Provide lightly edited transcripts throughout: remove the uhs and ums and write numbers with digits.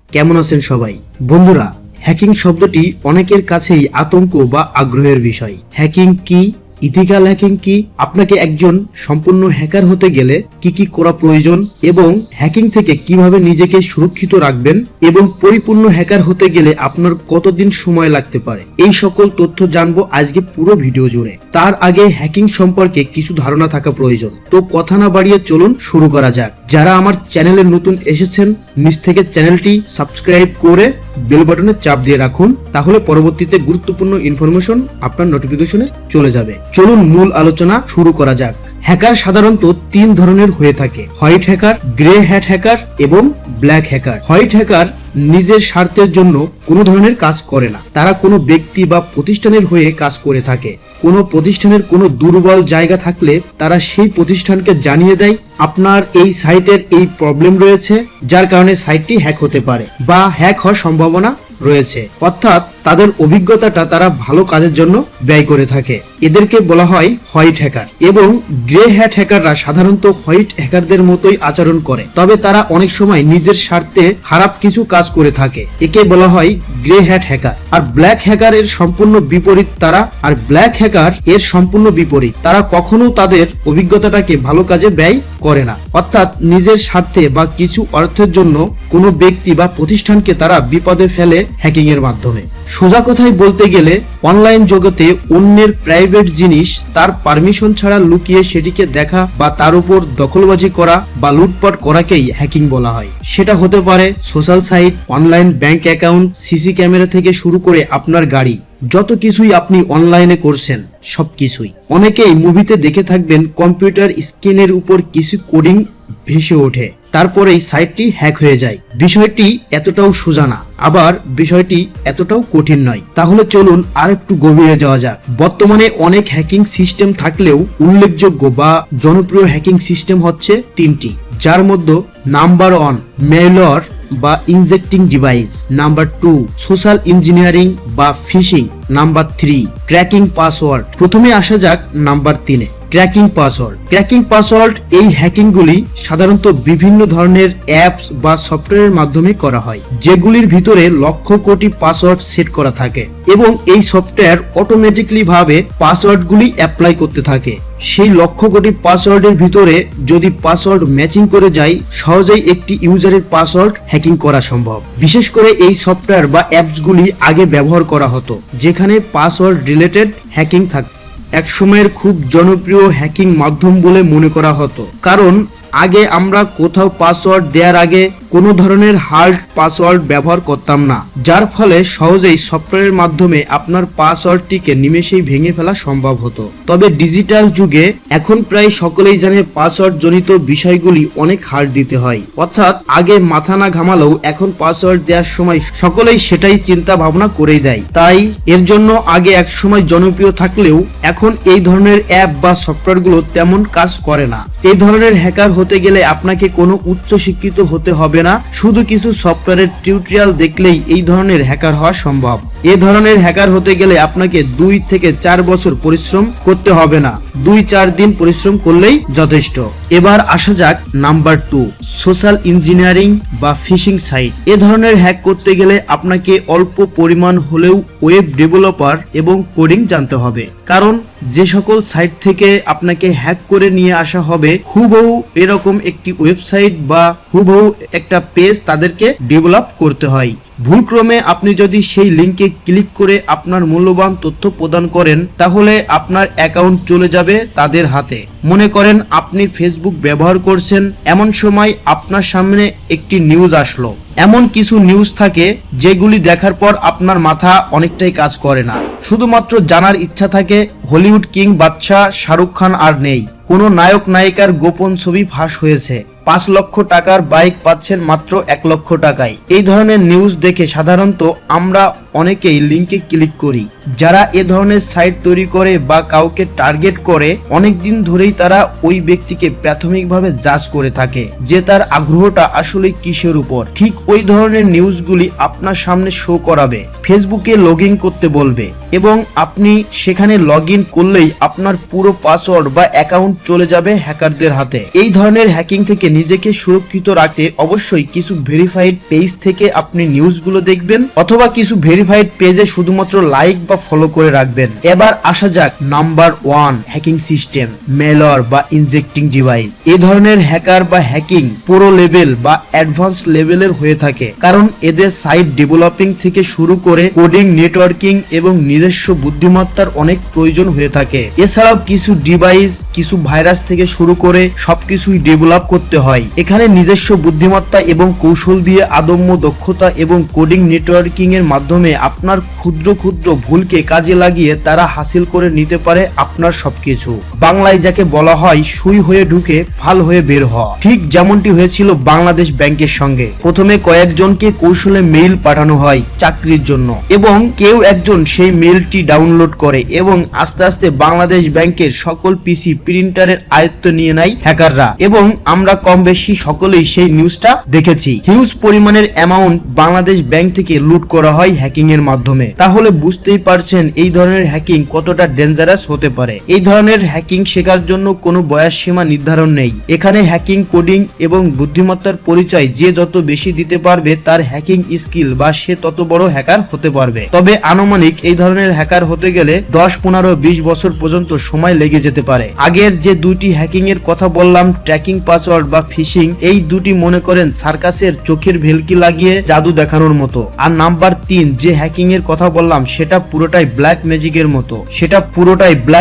কেমন আছেন সবাই? বন্ধুরা, হ্যাকিং শব্দটি অনেকের কাছেই আতঙ্ক বা আগ্রহের বিষয়। হ্যাকিং কি? ইথিক্যাল হ্যাকিং কি? আপনাকে একজন সম্পূর্ণ হ্যাকার হতে গেলে কি কি করা প্রয়োজন এবং হ্যাকিং থেকে কিভাবে নিজেকে সুরক্ষিত রাখবেন এবং পরিপূর্ণ হ্যাকার হতে গেলে আপনার কতদিন সময় লাগতে পারে, এই সকল তথ্য জানবো আজকে পুরো ভিডিও জুড়ে। তার আগে হ্যাকিং সম্পর্কে কিছু ধারণা থাকা প্রয়োজন। তো কথা না বাড়িয়ে চলুন শুরু করা যাক। যারা আমার চ্যানেলে নতুন এসেছেন, নিচ থেকে চ্যানেলটি সাবস্ক্রাইব করে বেল বাটনে চাপ দিয়ে রাখুন, তাহলে পরবর্তীতে গুরুত্বপূর্ণ ইনফরমেশন আপনার নোটিফিকেশনে চলে যাবে। চলুন মূল আলোচনা শুরু করা যাক। হ্যাকার সাধারণত তিন ধরনের হয়ে থাকে: white hacker, grey hat hacker এবং ব্ল্যাক হ্যাকার। হোয়াইট হ্যাকার নিজের স্বার্থের জন্য কোনো ধরনের কাজ করে না। তারা কোনো ব্যক্তি বা প্রতিষ্ঠানের হয়ে কাজ করে থাকে। কোনো প্রতিষ্ঠানের কোনো দুর্বল জায়গা থাকলে তারা সেই প্রতিষ্ঠানকে জানিয়ে দেয় আপনার এই সাইটের এই প্রবলেম রয়েছে, যার কারণে সাইটটি হ্যাক হতে পারে বা হ্যাক হওয়ার সম্ভাবনা রয়েছে। অর্থাৎ তাদের অভিজ্ঞতাটা তারা ভালো কাজের জন্য ব্যয় করে থাকে। এদেরকে বলা হয় হোয়াইট হ্যাকার। এবং গ্রে হ্যাট হ্যাকাররা সাধারণত হোয়াইট হ্যাকারদের মতোই আচরণ করে, তবে তারা অনেক সময় নিজের স্বার্থে খারাপ কিছু কাজ করে থাকে। একে বলা হয় গ্রে হ্যাট হ্যাকার। আর ব্ল্যাক হ্যাকার এর সম্পূর্ণ বিপরীত তারা। তারা কখনো তাদের অভিজ্ঞতাটাকে ভালো কাজে ব্যয় করে না। অর্থাৎ নিজের স্বার্থে বা কিছু অর্থের জন্য কোনো ব্যক্তি বা প্রতিষ্ঠানকে তারা বিপদে ফেলে হ্যাকিং এর মাধ্যমে। সোজা কথায় বলতে গেলে অনলাইন জগতে অন্যের প্রাইভেট জিনিস তার পারমিশন ছাড়া লুকিয়ে সেটিকে দেখা বা তার উপর দখলবাজি করা বা লুটপাট করাকেই হ্যাকিং বলা হয়। সেটা হতে পারে social site, online bank account, CC camera থেকে শুরু করে আপনার গাড়ি, যত কিছুই আপনি অনলাইনে করছেন সবকিছুই। অনেকেই মুভিতে দেখে থাকবেন কম্পিউটার স্ক্রিনের উপর কিছু কোডিং ভেসে ওঠে, তারপরেই সাইটটি হ্যাক হয়ে যায়। বিষয়টি এতটাও সোজা না, আবার বিষয়টি এতটাও কঠিন নয়। তাহলে চলুন আর একটু গভীরে যাওয়া যাক। বর্তমানে অনেক হ্যাকিং সিস্টেম থাকলেও উল্লেখযোগ্য বা জনপ্রিয় হ্যাকিং সিস্টেম হচ্ছে তিনটি, যার মধ্যে নাম্বার 1 মেইলওয়্যার বা injecting device, number 2 social engineering বা ফিশিং, নাম্বার 3 ক্র্যাকিং পাসওয়ার্ড। প্রথমে আসা যাক নাম্বার 3-এ, ক্র্যাকিং পাসওয়ার্ড। ক্র্যাকিং পাসওয়ার্ড এই হ্যাকিংগুলি সাধারণত বিভিন্ন ধরনের অ্যাপস বা সফটওয়্যারের মাধ্যমে করা হয়, যেগুলির ভিতরে লক্ষ কোটি পাসওয়ার্ড সেট করা থাকে এবং এই সফটওয়্যার অটোমেটিক্যালি ভাবে পাসওয়ার্ডগুলি অ্যাপ্লাই করতে থাকে। সেই লক্ষ কোটি পাসওয়ার্ডের ভিতরে যদি পাসওয়ার্ড ম্যাচিং করে যায়, সহজেই একটি ইউজারের পাসওয়ার্ড হ্যাকিং করা সম্ভব। বিশেষ করে এই সফটওয়্যার বা অ্যাপসগুলি আগে ব্যবহার করা হতো, যেখানে পাসওয়ার্ড রিলেটেড হ্যাকিং থাকত। এক সময়ের খুব জনপ্রিয় হ্যাকিং মাধ্যম বলে মনে করা হতো, কারণ আগে আমরা কোথাও পাসওয়ার্ড দেওয়ার আগে কোনো ধরনের হার্ড পাসওয়ার্ড ব্যবহার করতাম না, যার ফলে সহজেই সফটওয়্যারের মাধ্যমে আপনার পাসওয়ার্ডটিকে নিমেষেই ভেঙে ফেলা সম্ভব হতো। তবে ডিজিটাল যুগে এখন প্রায় সকলেই জানে পাসওয়ার্ড জনিত বিষয়গুলি অনেক হার্ড দিতে হয়। অর্থাৎ আগে মাথা না ঘামালেও এখন পাসওয়ার্ড দেওয়ার সময় সকলেই সেটাই চিন্তা ভাবনা করেই দেয়। তাই এর জন্য আগে এক সময় জনপ্রিয় থাকলেও এখন এই ধরনের অ্যাপ বা সফটওয়্যারগুলো তেমন কাজ করে না। এই ধরনের হ্যাকার হতে গেলে আপনাকে কোনো উচ্চ শিক্ষিত হতে হবে না, শুধু কিছু সফটওয়্যারের টিউটোরিয়াল দেখলেই এই ধরনের হ্যাকার হওয়া সম্ভব। এই ধরনের হ্যাকার হতে গেলে আপনাকে 2 থেকে 4 বছর পরিশ্রম করতে হবে না, 2-4 দিন পরিশ্রম করলেই যথেষ্ট। এবার আসা যাক নাম্বার 2 সোশ্যাল ইঞ্জিনিয়ারিং বা ফিশিং সাইট। এ ধরনের হ্যাক করতে গেলে আপনাকে অল্প পরিমাণ হলেও ওয়েব ডেভেলপার এবং কোডিং জানতে হবে, কারণ যে সকল সাইট থেকে আপনাকে হ্যাক করে নিয়ে আসা হবে হুবহু এরকম একটি ওয়েবসাইট বা হুবহু একটা পেজ তাদেরকে ডেভেলপ করতে হয়। ভুলক্রমে আপনি যদি সেই লিংকে ক্লিক করে আপনার মূল্যবান তথ্য প্রদান করেন, তাহলে আপনার অ্যাকাউন্ট চলে যাবে তাদের হাতে। মনে করেন আপনি ফেসবুক ব্যবহার করছেন, এমন সময় আপনার সামনে একটি নিউজ আসলো। এমন কিছু নিউজ থাকে যেগুলি দেখার পর আপনার মাথা অনেকটাই কাজ করে না, শুধুমাত্র জানার ইচ্ছা থাকে হলিউড কিং বাদশা শাহরুখ খান আর নেই, কোন নায়ক নায়িকার গোপন ছবি ফাঁস হয়েছে, 5 লক্ষ টাকার বাইক পাচ্ছেন মাত্র 1 লক্ষ টাকায়। এই ধরনের নিউজ দেখে সাধারণত আমরা অনেকেই লিংকে ক্লিক করি। যারা এ ধরনের সাইট তৈরি করে বা কাউকে টার্গেট করে অনেকদিন ধরেই তারা ওই ব্যক্তিকে প্রাথমিকভাবে জাজ করে থাকে যে তার আগ্রহটা আসলে কিসের উপর। ঠিক ওই ধরনের নিউজগুলি আপনার সামনে শো করাবে, ফেসবুকে লগ ইন করতে বলবে এবং আপনি সেখানে লগ ইন করলেই আপনার পুরো পাসওয়ার্ড বা অ্যাকাউন্ট চলে যাবে হ্যাকারদের হাতে। এই ধরনের হ্যাকিং থেকে নিজেকে সুরক্ষিত রাখতে অবশ্যই কিছু ভেরিফাইড পেজ থেকে আপনি নিউজগুলো দেখবেন অথবা কিছু ভেরিফাইড পেজে শুধুমাত্র লাইক বা ফলো করে রাখবেন। এবার আসা যাক নাম্বার 1 হ্যাকিং সিস্টেম, মেলওয়্যার বা ইনজেক্টিং ডিভাইস। এই ধরনের হ্যাকার বা হ্যাকিং প্রো লেভেল বা অ্যাডভান্স লেভেলের হয়ে থাকে, কারণ এদের সাইট ডেভেলপিং থেকে শুরু করে কোডিং, নেটওয়ার্কিং এবং নিজস্ব বুদ্ধিমত্তার অনেক প্রয়োজন হয়ে থাকে। এছাড়াও কিছু ডিভাইস, কিছু ভাইরাস থেকে শুরু করে সবকিছুই ডেভেলপ করতে হয়। এখানে নিজস্ব বুদ্ধিমত্তা এবং কৌশল দিয়ে আদম্য দক্ষতা এবং কোডিং, নেটওয়ার্কিং এর মাধ্যমে আপনার ক্ষুদ্র ক্ষুদ্র ভুলকে কাজে লাগিয়ে তারা হাসিল করে নিতে পারে আপনার সবকিছু। বাংলায় যাকে বলা হয় সুই হয়ে ঢুকে ফাল হয়ে বের হওয়া। ঠিক যেমনটি হয়েছিল বাংলাদেশ ব্যাংকের সঙ্গে। প্রথমে কয়েকজনকে কৌশলে মেইল পাঠানো হয় চাকরির জন্য এবং কেউ একজন সেই মেইলটি ডাউনলোড করে এবং আস্তে আস্তে বাংলাদেশ ব্যাংকের সকল পিসি, প্রিন্টারের আয়ত্ত নিয়ে নেয় হ্যাকাররা এবং আমরা কম বেশি সকলেই সেই নিউজটা দেখেছি। হিউজ পরিমাণের অ্যামাউন্ট বাংলাদেশ ব্যাংক থেকে লুট করা হয় হ্যাকিং এর মাধ্যমে। তাহলে বুঝতেই পারছেন এই ধরনের হ্যাকিং কতটা ডেঞ্জারাস হতে পারে। এই ধরনের হ্যাকিং শেখার জন্য কোনো বয়স সীমা নির্ধারণ নেই। এখানে হ্যাকিং, কোডিং এবং বুদ্ধিমত্তার পরিচয় যে যত বেশি দিতে পারবে তার হ্যাকিং স্কিল বা সে তত বড় হ্যাকার হতে পারবে। তবে আনুমানিক এই ধরনের হ্যাকার হতে গেলে 10, 15, 20 বছর পর্যন্ত সময় লেগে যেতে পারে। আগের যে দুইটি হ্যাকিং এর কথা বললাম, ট্র্যাকিং পাসওয়ার্ড বা ফিশিং, এই দুটি মনে করেন সার্কাসের চোখের ভেলকি লাগিয়ে জাদু দেখানোর মতো। আর নাম্বার 3 যে হ্যাকিং এর কথা বললাম সেটা পুরোটাই ব্ল্যাক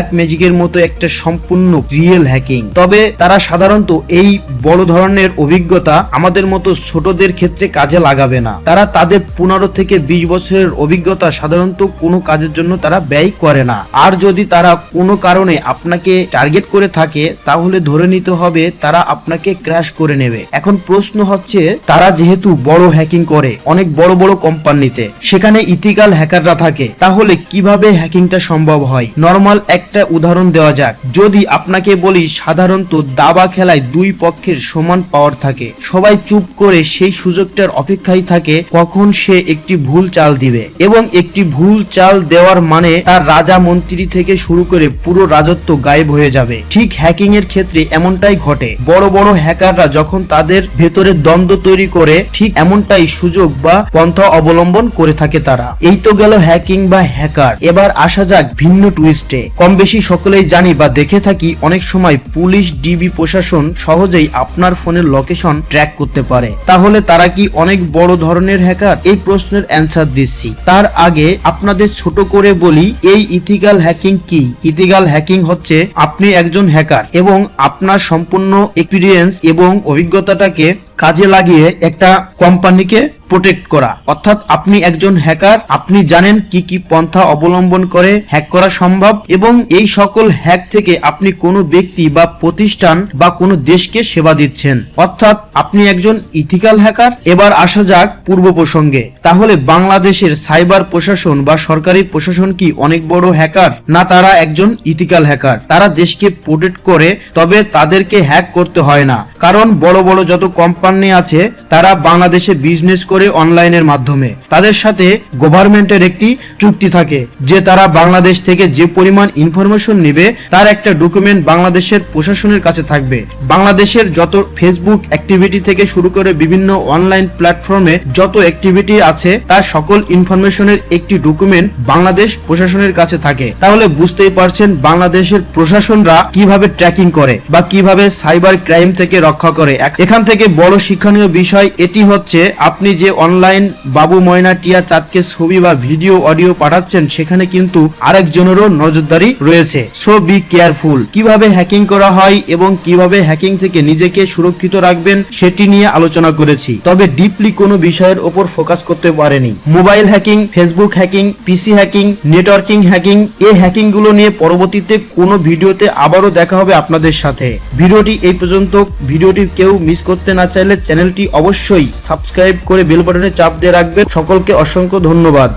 ম্যাজিকের মতো, একটা সম্পূর্ণ রিয়েল হ্যাকিং। তবে তারা সাধারণত এই বড় ধরনের অভিজ্ঞতা আমাদের মতো ছোটদের ক্ষেত্রে কাজে লাগাবে না। তারা তাদের 15 থেকে 20 বছরের অভিজ্ঞতা সাধারণত কোনো কাজের জন্য তারা ব্যয় করে না। আর যদি তারা কোনো কারণে আপনাকে টার্গেট করে থাকে তাহলে ধরে নিতে হবে তারা আপনাকে ক্র্যাশ করে নেবে। এখন প্রশ্ন হচ্ছে, তারা যেহেতু বড় হ্যাকিং করে অনেক বড় বড় কোম্পানিতে, সেখানে ইথিক্যাল হ্যাকাররা থাকে, তাহলে কিভাবে হ্যাকিংটা সম্ভব হয়? নরমাল একটা উদাহরণ দেওয়া যাক। যদি আপনাকে বলি সাধারণত দাবা খেলায় দুই পক্ষের সমান পাওয়ার থাকে, সবাই চুপ করে সেই সুযোগটার অপেক্ষায় থাকে কখন সে একটি ভুল চাল দিবে এবং একটি ভুল চাল দেওয়ার মানে তার রাজা, মন্ত্রী থেকে শুরু করে পুরো রাজত্ব গায়েব হয়ে যাবে। ঠিক হ্যাকিং এর ক্ষেত্রে এমনটাই ঘটে। বড় বড় হ্যাকাররা যখন তাদের ভেতরে দ্বন্দ্ব তৈরি করে ঠিক এমনটাই সুযোগ বা পন্থা অবলম্বন করে থাকে তারা। এই তো গেল হ্যাকিং বা হ্যাকার। এবার আসা যাক ভিন্ন টুইস্টে। কম বেশি সকলেই জানি বা দেখে থাকি অনেক সময় পুলিশ, ডিবি প্রশাসন সহজেই আপনার ফোনের লোকেশন ট্র্যাক করতে পারে। তাহলে তারা কি অনেক বড় ধরনের হ্যাকার? এই প্রশ্নের অ্যান্সার দিচ্ছি। তার আগে আপনাদের ছোট করে বলি এই ইথিক্যাল হ্যাকিং কি। ইথিক্যাল হ্যাকিং হচ্ছে আপনি একজন হ্যাকার এবং আপনার সম্পূর্ণ এক্সপিরিয়েন্স এবং অভিজ্ঞতাটাকে কাজে লাগিয়ে একটা কোম্পানিকে প্রোটেক্ট করা। অর্থাৎ আপনি একজন হ্যাকার, আপনি জানেন কি কি পন্থা অবলম্বন করে হ্যাক করা সম্ভব এবং এই সকল হ্যাক থেকে আপনি কোনো ব্যক্তি বা প্রতিষ্ঠান বা কোনো দেশকে সেবা দিচ্ছেন। অর্থাৎ আপনি একজন ইথিক্যাল হ্যাকার। এবার আসা যাক পূর্ব প্রসঙ্গে। তাহলে বাংলাদেশের সাইবার প্রশাসন বা সরকারি প্রশাসন কি অনেক বড় হ্যাকার? না, তারা একজন ইথিক্যাল হ্যাকার। তারা দেশকে প্রোটেক্ট করে, তবে তাদেরকে হ্যাক করতে হয় না। কারণ বড় বড় যত কোম্পানি আছে তারা বাংলাদেশে বিজনেস করে অনলাইনের মাধ্যমে। তাদের সাথে গভর্নমেন্টের একটি চুক্তি থাকে যে তারা বাংলাদেশ থেকে যে পরিমাণ ইনফরমেশন নেবে তার একটা ডকুমেন্ট বাংলাদেশের প্রশাসনের কাছে থাকবে। বাংলাদেশের যত ফেসবুক অ্যাক্টিভিটি থেকে শুরু করে বিভিন্ন অনলাইন প্ল্যাটফর্মে যত অ্যাক্টিভিটি আছে তার সকল ইনফরমেশনের একটি ডকুমেন্ট বাংলাদেশ প্রশাসনের কাছে থাকে। তাহলে বুঝতেই পারছেন বাংলাদেশের প্রশাসনরা কিভাবে ট্র্যাকিং করে বা কিভাবে সাইবার ক্রাইম থেকে রক্ষা করে। এখান থেকে বড় শিক্ষণীয় বিষয় এটি হচ্ছে, আপনি যে অনলাইন বাবু, ময়না, টিয়া, চাঁদকে ছবি বা ভিডিও, অডিও পাঠাচ্ছেন সেখানে কিন্তু আরেকজনেরও নজরদারি রয়েছে। So be careful. কিভাবে হ্যাকিং করা হয় এবং কিভাবে হ্যাকিং থেকে নিজেকে সুরক্ষিত রাখবেন সেটি নিয়ে আলোচনা করেছি, তবে ডিপলি কোনো বিষয়ের উপর ফোকাস করতে পারেনি। মোবাইল হ্যাকিং, ফেসবুক হ্যাকিং, পিসি হ্যাকিং, নেটওয়ার্কিং হ্যাকিং, এই হ্যাকিং গুলো নিয়ে পরবর্তীতে কোনো ভিডিওতে আবারও দেখা হবে আপনাদের সাথে। ভিডিওটি এই পর্যন্ত। ভিডিওটি কেউ মিস করতে না চাইলে চ্যানেলটি অবশ্যই সাবস্ক্রাইব করে বেল বাটনে চাপ দিয়ে রাখবেন। সকলকে অসংখ্য ধন্যবাদ।